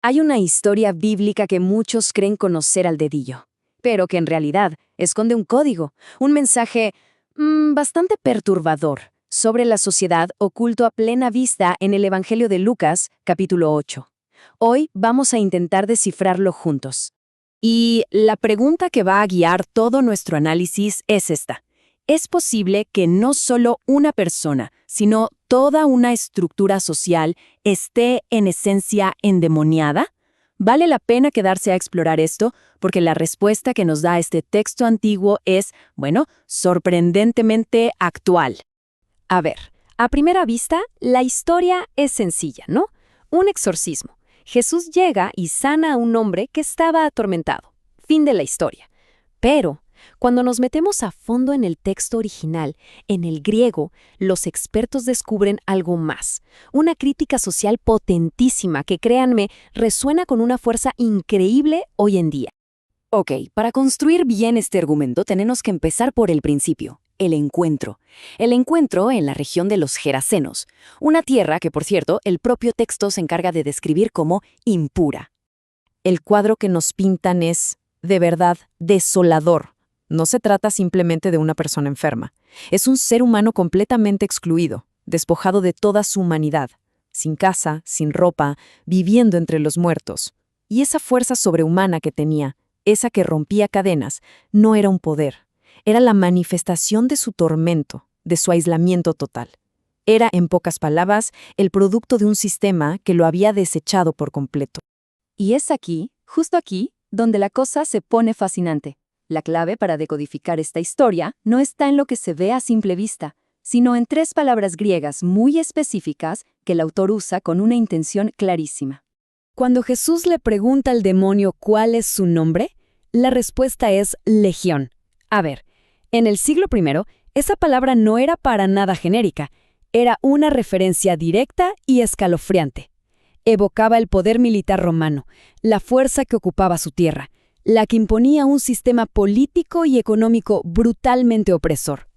Hay una historia bíblica que muchos creen conocer al dedillo, pero que en realidad esconde un código, un mensaje bastante perturbador sobre la sociedad oculto a plena vista en el Evangelio de Lucas, capítulo 8. Hoy vamos a intentar descifrarlo juntos. Y la pregunta que va a guiar todo nuestro análisis es esta. ¿Es posible que no solo una persona, sino toda una estructura social esté en esencia endemoniada? Vale la pena quedarse a explorar esto porque la respuesta que nos da este texto antiguo es, sorprendentemente actual. A ver, a primera vista, la historia es sencilla, ¿no? Un exorcismo. Jesús llega y sana a un hombre que estaba atormentado. Fin de la historia. Pero cuando nos metemos a fondo en el texto original, en el griego, los expertos descubren algo más. Una crítica social potentísima que, créanme, resuena con una fuerza increíble hoy en día. Ok, para construir bien este argumento tenemos que empezar por el principio, el encuentro. El encuentro en la región de los Gerasenos, una tierra que, por cierto, el propio texto se encarga de describir como impura. El cuadro que nos pintan es, de verdad, desolador. No se trata simplemente de una persona enferma. Es un ser humano completamente excluido, despojado de toda su humanidad, sin casa, sin ropa, viviendo entre los muertos. Y esa fuerza sobrehumana que tenía, esa que rompía cadenas, no era un poder. Era la manifestación de su tormento, de su aislamiento total. Era, en pocas palabras, el producto de un sistema que lo había desechado por completo. Y es aquí, justo aquí, donde la cosa se pone fascinante. La clave para decodificar esta historia no está en lo que se ve a simple vista, sino en 3 palabras griegas muy específicas que el autor usa con una intención clarísima. Cuando Jesús le pregunta al demonio cuál es su nombre, la respuesta es legión. A ver, en el siglo I, esa palabra no era para nada genérica, era una referencia directa y escalofriante. Evocaba el poder militar romano, la fuerza que ocupaba su tierra, la que imponía un sistema político y económico brutalmente opresor.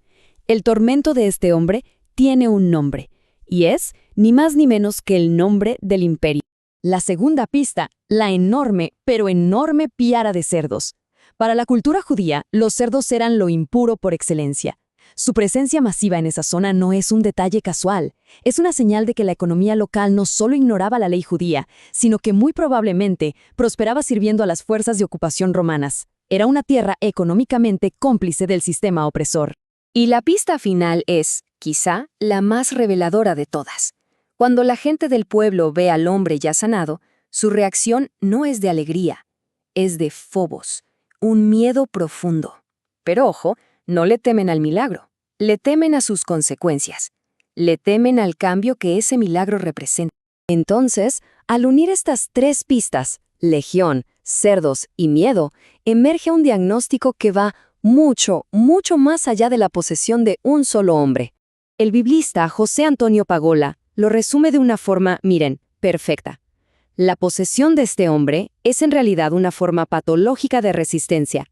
El tormento de este hombre tiene un nombre, y es ni más ni menos que el nombre del imperio. La segunda pista, la enorme, pero enorme piara de cerdos. Para la cultura judía, los cerdos eran lo impuro por excelencia. Su presencia masiva en esa zona no es un detalle casual, es una señal de que la economía local no solo ignoraba la ley judía, sino que muy probablemente prosperaba sirviendo a las fuerzas de ocupación romanas. Era una tierra económicamente cómplice del sistema opresor. Y la pista final es, quizá, la más reveladora de todas. Cuando la gente del pueblo ve al hombre ya sanado, su reacción no es de alegría, es de phobos, un miedo profundo. Pero ojo, no le temen al milagro, le temen a sus consecuencias, le temen al cambio que ese milagro representa. Entonces, al unir estas 3 pistas, legión, cerdos y miedo, emerge un diagnóstico que va mucho, mucho más allá de la posesión de un solo hombre. El biblista José Antonio Pagola lo resume de una forma, perfecta. La posesión de este hombre es en realidad una forma patológica de resistencia.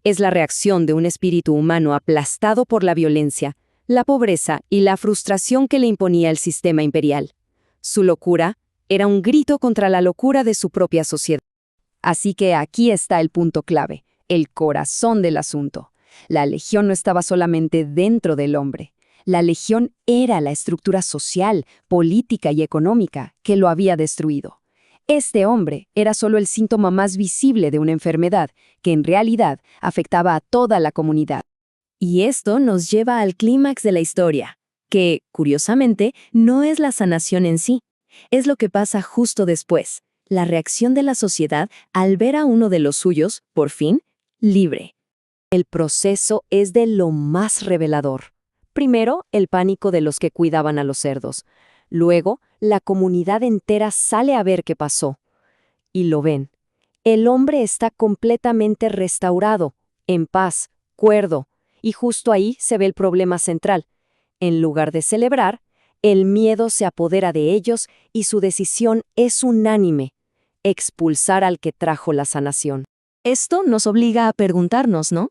Es la reacción de un espíritu humano aplastado por la violencia, la pobreza y la frustración que le imponía el sistema imperial. Su locura era un grito contra la locura de su propia sociedad. Así que aquí está el punto clave, el corazón del asunto. La legión no estaba solamente dentro del hombre. La legión era la estructura social, política y económica que lo había destruido. Este hombre era solo el síntoma más visible de una enfermedad que en realidad afectaba a toda la comunidad. Y esto nos lleva al clímax de la historia, que, curiosamente, no es la sanación en sí. Es lo que pasa justo después, la reacción de la sociedad al ver a uno de los suyos, por fin, libre. El proceso es de lo más revelador. Primero, el pánico de los que cuidaban a los cerdos. Luego, la comunidad entera sale a ver qué pasó. Y lo ven. El hombre está completamente restaurado, en paz, cuerdo. Y justo ahí se ve el problema central. En lugar de celebrar, el miedo se apodera de ellos y su decisión es unánime: expulsar al que trajo la sanación. Esto nos obliga a preguntarnos, ¿no?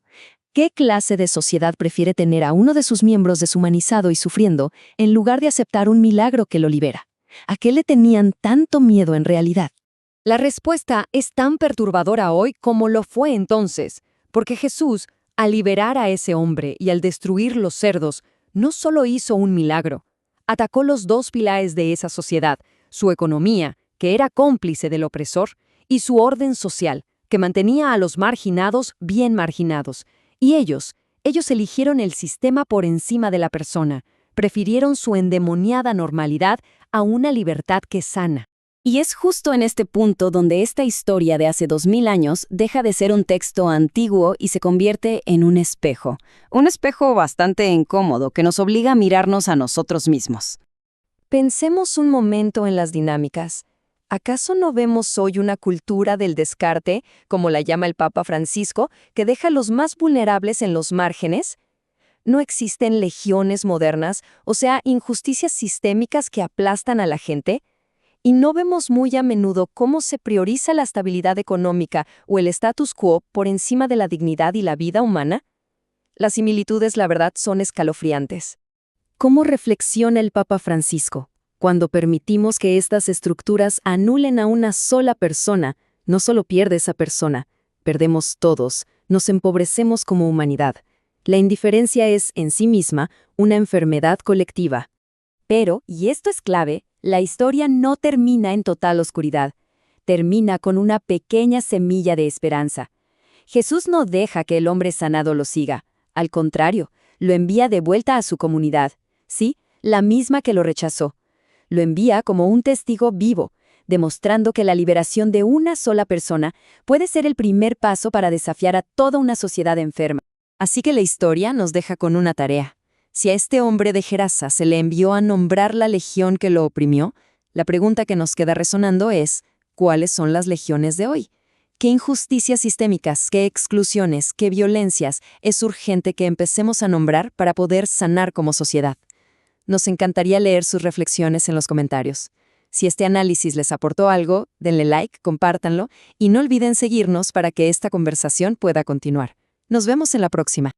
¿Qué clase de sociedad prefiere tener a uno de sus miembros deshumanizado y sufriendo en lugar de aceptar un milagro que lo libera? ¿A qué le tenían tanto miedo en realidad? La respuesta es tan perturbadora hoy como lo fue entonces, porque Jesús, al liberar a ese hombre y al destruir los cerdos, no solo hizo un milagro, atacó los dos pilares de esa sociedad, su economía, que era cómplice del opresor, y su orden social, que mantenía a los marginados bien marginados. Y ellos eligieron el sistema por encima de la persona, prefirieron su endemoniada normalidad a una libertad que sana. Y es justo en este punto donde esta historia de hace 2000 años deja de ser un texto antiguo y se convierte en un espejo bastante incómodo que nos obliga a mirarnos a nosotros mismos. Pensemos un momento en las dinámicas. ¿Acaso no vemos hoy una cultura del descarte, como la llama el Papa Francisco, que deja a los más vulnerables en los márgenes? ¿No existen legiones modernas, o sea, injusticias sistémicas que aplastan a la gente? ¿Y no vemos muy a menudo cómo se prioriza la estabilidad económica o el status quo por encima de la dignidad y la vida humana? Las similitudes, la verdad, son escalofriantes. ¿Cómo reflexiona el Papa Francisco? Cuando permitimos que estas estructuras anulen a una sola persona, no solo pierde esa persona, perdemos todos, nos empobrecemos como humanidad. La indiferencia es, en sí misma, una enfermedad colectiva. Pero, y esto es clave, la historia no termina en total oscuridad. Termina con una pequeña semilla de esperanza. Jesús no deja que el hombre sanado lo siga. Al contrario, lo envía de vuelta a su comunidad. Sí, la misma que lo rechazó. Lo envía como un testigo vivo, demostrando que la liberación de una sola persona puede ser el primer paso para desafiar a toda una sociedad enferma. Así que la historia nos deja con una tarea. Si a este hombre de Gerasa se le envió a nombrar la legión que lo oprimió, la pregunta que nos queda resonando es, ¿cuáles son las legiones de hoy? ¿Qué injusticias sistémicas, qué exclusiones, qué violencias es urgente que empecemos a nombrar para poder sanar como sociedad? Nos encantaría leer sus reflexiones en los comentarios. Si este análisis les aportó algo, denle like, compártanlo y no olviden seguirnos para que esta conversación pueda continuar. Nos vemos en la próxima.